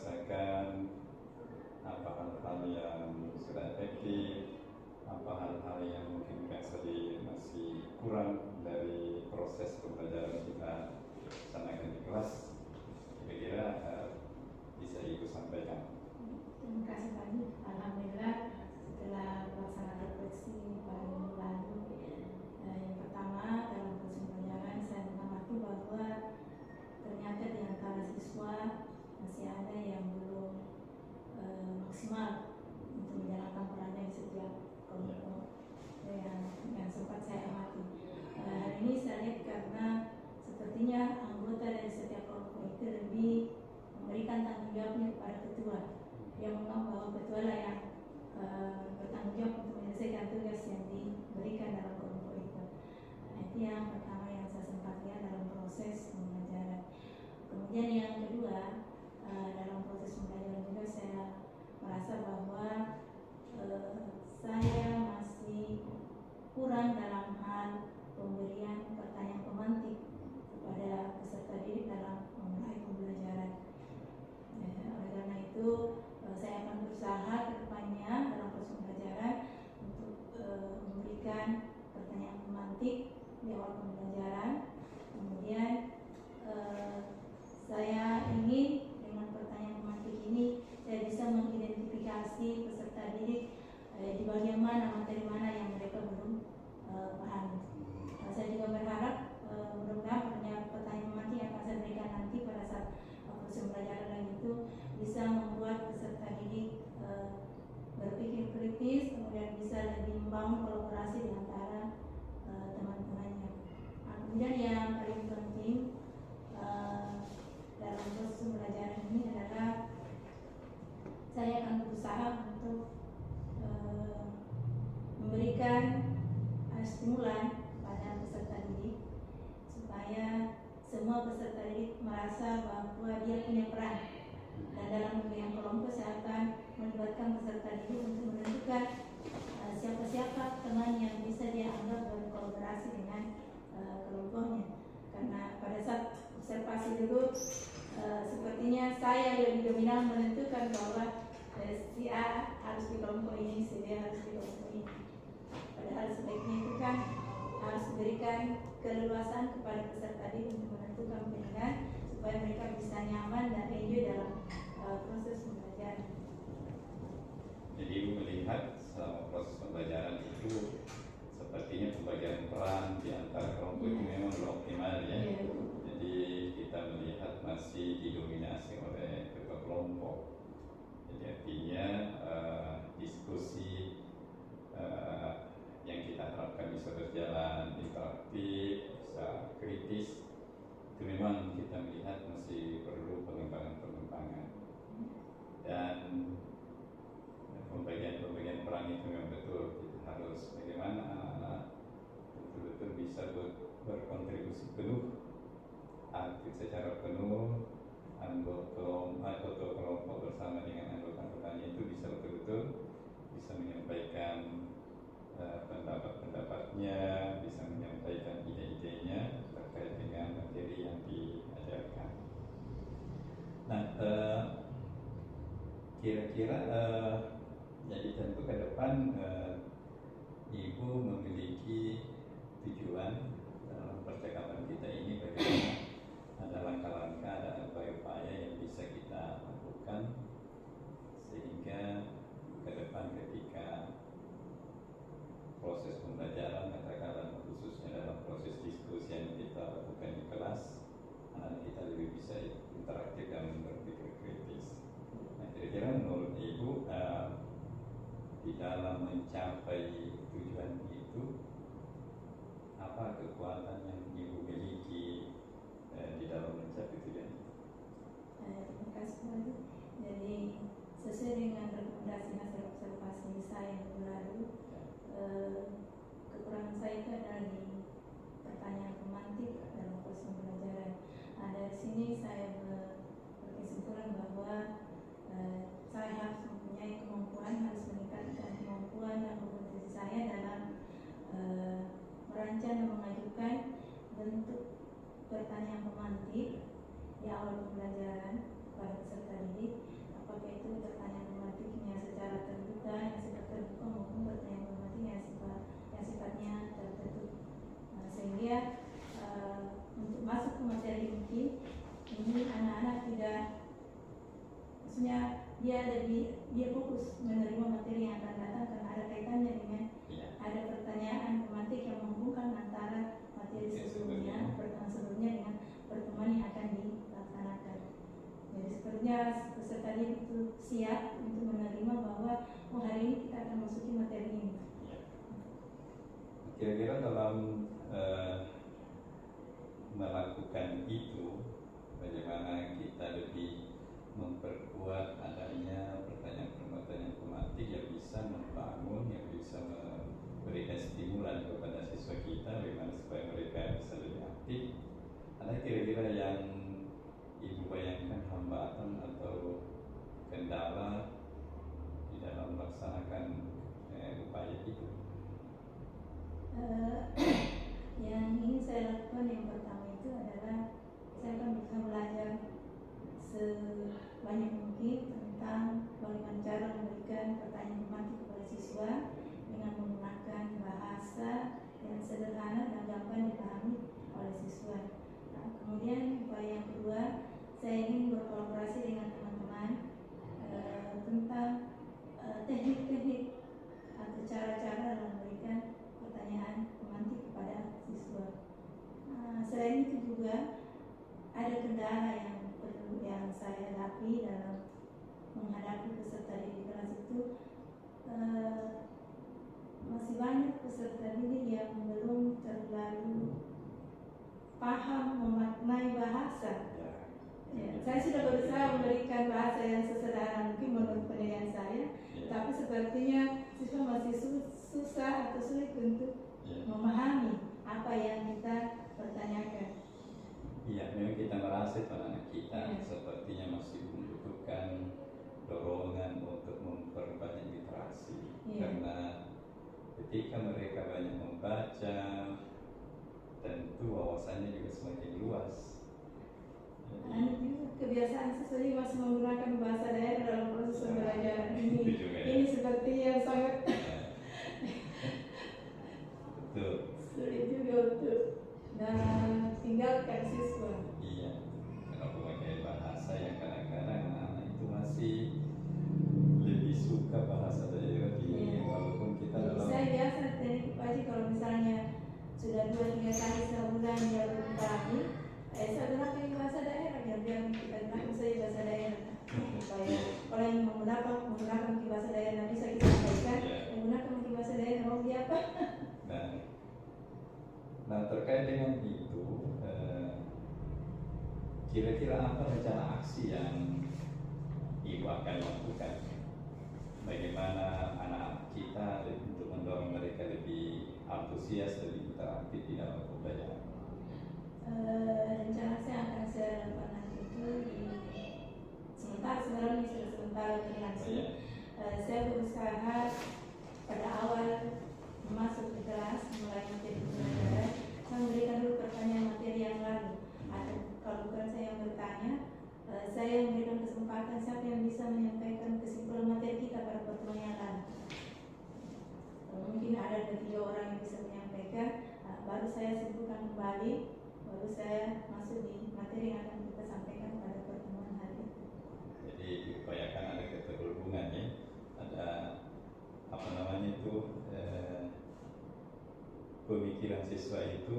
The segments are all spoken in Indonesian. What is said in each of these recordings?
rasakan, apa hal-hal yang sudah efektif, apa hal-hal yang mungkin masih kurang dari proses pembelajaran kita laksanakan di kelas. Kira-kira bisa Ibu sampaikan. Terima kasih banyak. Alhamdulillah setelah melaksanakan refleksi pada minggu lalu, yang pertama dalam proses pembelajaran saya mengamati bahwa ternyata di antara siswa masih ada yang belum maksimal untuk menjalankan perannya di setiap kelompok yang sempat saya amati. Ini saya lihat karena sepertinya anggota dari setiap kelompok itu lebih memberikan tanggung jawabnya kepada ketua, yang menganggap bahwa ketua lah yang bertanggung jawab untuk menyelesaikan tugas yang diberikan dalam kelompok itu. Itu yang pertama yang saya sempat lihat dalam proses pembelajaran. Kemudian yang kedua, dalam proses pembelajaran juga saya merasa bahwa saya masih kurang dalam hal pemberian pertanyaan pemantik kepada peserta didik dalam memulai pembelajaran. Oleh karena itu saya akan berusaha ke depannya dalam proses pembelajaran untuk memberikan pertanyaan pemantik di awal pembelajaran. Kemudian saya ingin dengan pertanyaan pemantik ini saya bisa mengidentifikasi peserta didik di bagian mana, materi mana yang mereka belum pahami. Saya juga berharap mudah-mudahan pertanyaan pemantik yang akan saya berikan nanti pada saat proses pembelajaran itu bisa membuat peserta didik berpikir kritis, kemudian bisa lebih membangun kolaborasi di antara teman-temannya. Kemudian yang paling penting dalam proses pembelajaran ini adalah saya akan berusaha untuk memberikan stimulan pada peserta didik supaya semua peserta didik merasa bahwa dia punya peran, dan dalam pemilihan kelompok saya akan melibatkan peserta didik untuk menentukan siapa-siapa teman yang bisa dia anggap berkolaborasi dengan kelompoknya. Karena pada saat observasi dulu sepertinya saya lebih dominan menentukan bahwa si A harus di kelompok ini, si B harus di kelompok ini. Padahal sebaiknya itu kan harus berikan keleluasan kepada peserta didik untuk menentukan pilihan supaya mereka bisa nyaman dan enjoy dalam proses pembelajaran. Jadi Ibu melihat selama proses pembelajaran itu sepertinya pembagian peran di antara kelompok itu memang belum optimal ya. Jadi kita melihat masih didominasi oleh ketua kelompok. Jadi artinya diskusi yang kita harapkan bisa berjalan interaktif, bisa kritis, itu memang kita melihat masih perlu pengembangan-pengembangan. Dan pembagian peran itu memang betul, kita harus bagaimana anak-anak betul-betul bisa berkontribusi penuh, aktif secara penuh, anggota kelompok bersama dengan anggota-anggotanya itu bisa betul-betul bisa menyampaikan pendapat-pendapatnya, bisa menyampaikan ide-idenya terkait dengan materi yang diajarkan. Nah, kira-kira jadi tentu ke depan Ibu memiliki tujuan dalam percakapan kita ini, bagaimana ada langkah-langkah, ada upaya-upaya yang bisa kita lakukan sehingga ke depan ketika proses pembelajaran, katakanlah khususnya dalam proses diskusi yang kita lakukan di kelas, anak kita lebih bisa interaktif dan berpikir kritis. Nah, kira-kira menurut Ibu di dalam mencapai tujuan itu apa kekuatan yang Ibu miliki di dalam mencapai tujuan itu? Terima kasih banyak. Jadi sesuai dengan rekomendasi hasil observasi saya yang lalu, kekurangan saya itu adalah di pertanyaan pemantik dalam proses pembelajaran. Nah, dari sini saya berkesimpulan bahwa saya harus mempunyai kemampuan, harus meningkatkan kemampuan dan kompetensi saya dalam merancang dan mengajukan bentuk pertanyaan pemantik di awal pembelajaran pada peserta didik Jadi anak-anak tidak, maksudnya dia fokus menerima materi yang akan datang karena ada kaitannya dengan ada pertanyaan tematik yang menghubungkan antara materi sebelumnya, pertemuan sebelumnya dengan pertemuan yang akan dilaksanakan. Jadi sepertinya peserta didik itu siap untuk menerima bahwa hari ini kita akan masuki materi ini. Kira-kira dalam melakukan itu, bagaimana kita lebih memperkuat adanya pertanyaan-pertanyaan tematik yang bisa membangun, yang bisa memberikan stimulan kepada siswa kita, bagaimana supaya mereka bisa lebih aktif. Ada kira-kira yang Ibu bayangkan hambatan atau kendala di dalam melaksanakan upaya itu? Yang ingin saya lakukan yang pertama itu adalah saya akan berusaha belajar sebanyak mungkin tentang bagaimana cara memberikan pertanyaan tematik kepada siswa dengan menggunakan bahasa yang sederhana dan gampang dipahami oleh siswa. Nah, kemudian upaya yang kedua, saya ingin berkolaborasi dengan teman-teman tentang teknik-teknik atau cara-cara dalam memberikan pertanyaan tematik kepada siswa. Selain itu juga ada kendala yang saya hadapi dalam menghadapi peserta didik kelas itu, masih banyak peserta didik yang belum terlalu paham memaknai bahasa. Ya, saya sudah berusaha memberikan bahasa yang sesederhana mungkin menurut penilaian saya, tapi sepertinya siswa masih susah atau sulit untuk memahami apa yang kita pertanyakan. Iya, memang kita merasa anak kita sepertinya masih membutuhkan dorongan untuk memperbanyak literasi, karena ketika mereka banyak membaca, tentu wawasannya juga semakin luas. Kebiasaan siswa masih menggunakan bahasa daerah dalam proses pembelajaran ini seperti yang sangat betul. Sulit juga untuk tinggalkan siswa. Iya, kalau memakai bahasa yang kadang-kadang anak-anak itu masih lebih suka bahasa daerah walaupun kita dalam. Saya biasa teknik Pak Haji, kalau misalnya sudah 2-3 kali sebulan dia berbagi, saya gunakan bahasa daerah biar kita gunakan saja bahasa daerah supaya orang yang menggunakan bahasa daerah bisa kita sampaikan, menggunakan bahasa daerah mau dia apa? Nah, terkait dengan itu, kira-kira apa rencana aksi yang Ibu akan lakukan? Bagaimana anak kita untuk mendorong mereka lebih antusias, lebih interaktif di dalam pembelajaran? Rencana saya akan saya lakukan nanti itu sebenarnya sudah sementara berlangsung. Saya berusaha pada awal masuk ke kelas mulai materi pembelajaran, saya memberikan dulu pertanyaan materi yang lalu. Atau kalau bukan saya yang bertanya, saya memberikan kesempatan siapa yang bisa menyampaikan kesimpulan materi kita pada pertemuan yang lalu. Mungkin ada 3 orang yang bisa menyampaikan, baru saya simpulkan kembali, baru saya masuk di materi yang akan kita sampaikan pada pertemuan hari ini. Jadi diupayakan ada keterhubungan ya, ada pemikiran siswa itu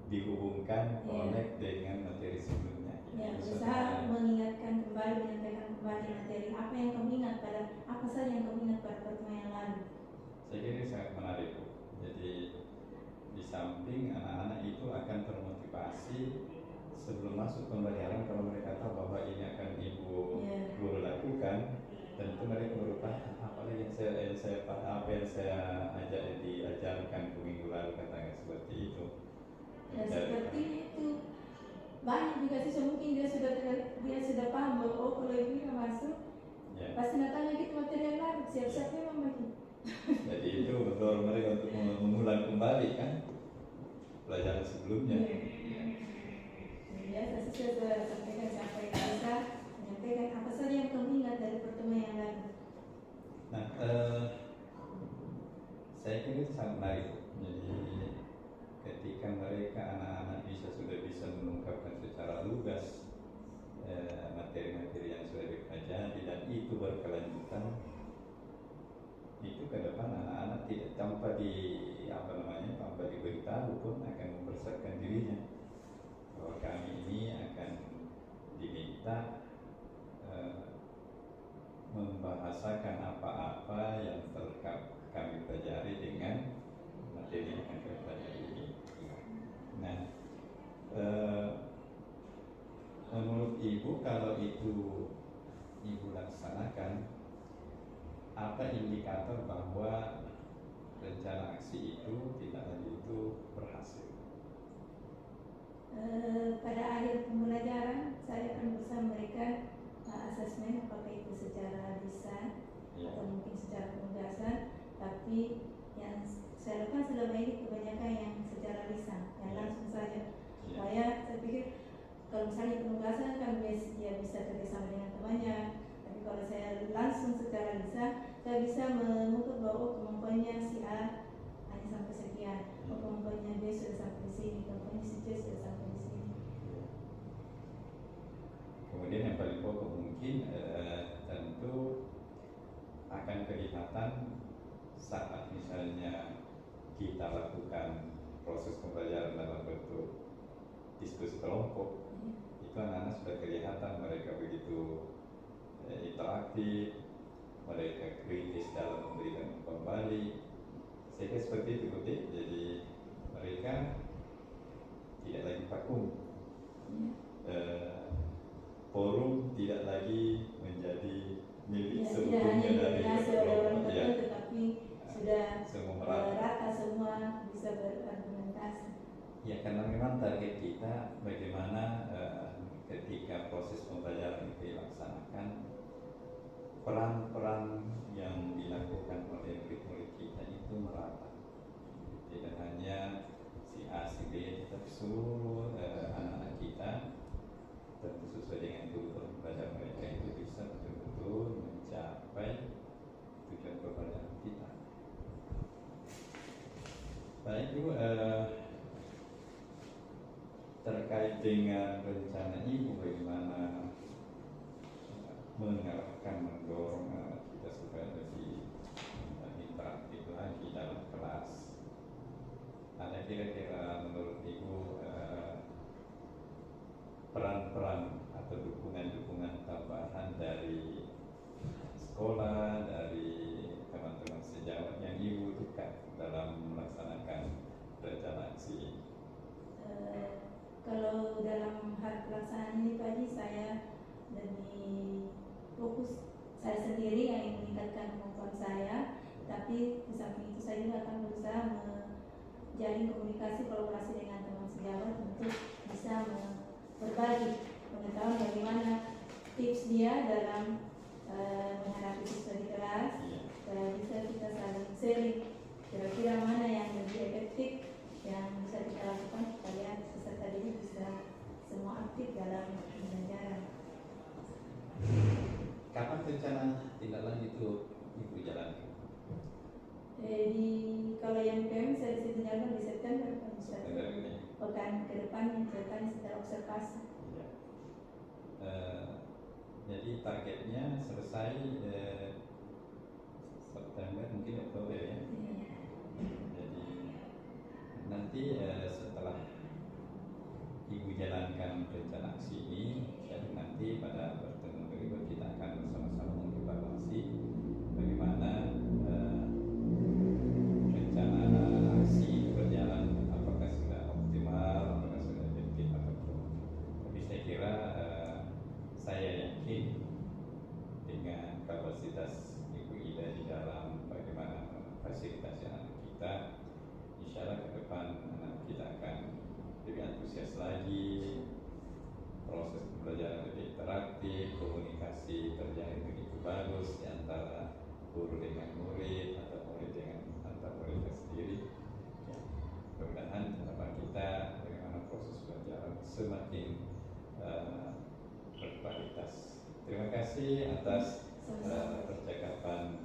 dihubungkan connect dengan materi sebelumnya. Berusaha mengingatkan kembali, menyampaikan kembali materi apa yang kamu ingat pada apa saja yang kamu ingat pada pertemuan yang lalu. Saya kira ini sangat menarik. Jadi di samping anak-anak itu akan termotivasi sebelum masuk pembelajaran, kalau mereka tahu bahwa ini akan ibu guru lakukan, tentu mereka berupaya apalagi yang saya diajarkan ke minggu lalu, katanya seperti itu. Seperti itu banyak juga sih, mungkin dia sudah paham bahwa kalau ibu masuk pasti natanya gitu materi yang lalu, siap-siap memang bagi. Jadi itu betul mereka untuk mengulang kembali kan pelajaran sebelumnya. Biasa sih saya sudah sampaikan siapa yang bisa menyampaikan apa saja yang kamu ingat dari pertemuan yang lalu. Nah, saya kira itu sangat menarik. Jadi ketika mereka anak-anak sudah bisa mengungkapkan secara luas tanpa diberitahu pun akan mempersiapkan dirinya bahwa kami ini akan diminta membahasakan apa-apa yang telah kami pelajari dengan materi yang akan kami pelajari ini. Nah, menurut Ibu, kalau itu Ibu laksanakan, apa indikator bahwa rencana aksi itu tidak lanjut itu berhasil? Pada akhir pembelajaran saya akan berusaha memberikan asesmen, apakah itu secara lisan atau mungkin secara penugasan. Tapi yang saya lakukan selama ini kebanyakan yang secara lisan, yang langsung saja. Supaya saya pikir kalau misalnya penugasan kan dia bisa kerjasama dengan temannya, tapi kalau saya langsung secara lisan, saya bisa mengukur bahwa kemampuannya si A hanya sampai sekian, kemampuannya B sudah sampai di sini, kemampuannya si C sudah sampai di sini. Kemudian yang paling pokok mungkin tentu akan kelihatan saat misalnya kita lakukan proses pembelajaran dalam bentuk diskusi kelompok, itu anak-anak sudah kelihatan mereka begitu interaktif, mereka kritis dalam memberikan kembali. Saya kira seperti itu, Butik. Jadi mereka tidak lagi vakum. Forum tidak lagi menjadi milik sebelumnya dari kelompok, tetapi sudah semua rata, semua bisa berargumentasi. Ya, karena memang target kita bagaimana ketika proses pembelajaran itu dilaksanakan, peran-peran yang dilakukan oleh murid-murid kita itu merata, tidak hanya si A, si B, tetapi seluruh anak-anak kita tentu sesuai dengan kebutuhan belajar mereka itu bisa betul-betul mencapai tujuan pembelajaran kita. Baik, Ibu, terkait dengan rencana Ibu bagaimana mengarahkan, mendorong kita supaya lebih interaktif lagi dalam kelas, ada kira-kira menurut Ibu peran-peran atau dukungan-dukungan tambahan dari sekolah, dari teman-teman sejawat yang Ibu butuhkan dalam melaksanakan rencana aksi ini? Kalau dalam hal pelaksanaan ini Pak Haji, saya lebih fokus saya sendiri yang ingin meningkatkan kemampuan saya, tapi di samping itu saya juga akan berusaha menjalin komunikasi kolaborasi dengan teman sejawat untuk bisa berbagi pengetahuan bagaimana tips dia dalam menghadapi siswa di kelas, bisa kita saling sharing kira-kira mana yang lebih efektif yang bisa kita lakukan supaya peserta didik bisa semua aktif dalam pembelajaran. Kapan rencana tindak lanjut itu Ibu jalankan? Kalau yang PM saya bisa jalankan di September, ini. Pekan ke depan yang ceritanya setelah observasi. Ya. Jadi targetnya selesai September, mungkin Oktober ya. Jadi nanti setelah Ibu jalankan rencana aksi ini, jadi nanti pada pertemuan berikut kita akan bersama-sama mengevaluasi bagaimana rencana aksi berjalan, apakah sudah optimal, apakah sudah efektif atau belum. Tapi saya kira saya yakin dengan kapasitas Ibu Ida di dalam bagaimana fasilitasi anak kita, insya Allah ke depan anak kita akan lebih antusias lagi, proses pembelajaran lebih interaktif, komunikasi terjalin begitu bagus di antara guru dengan murid atau murid dengan antar muridnya sendiri. Ya, mudah-mudahan harapan kita bagaimana proses pembelajaran semakin berkualitas. Terima kasih atas percakapan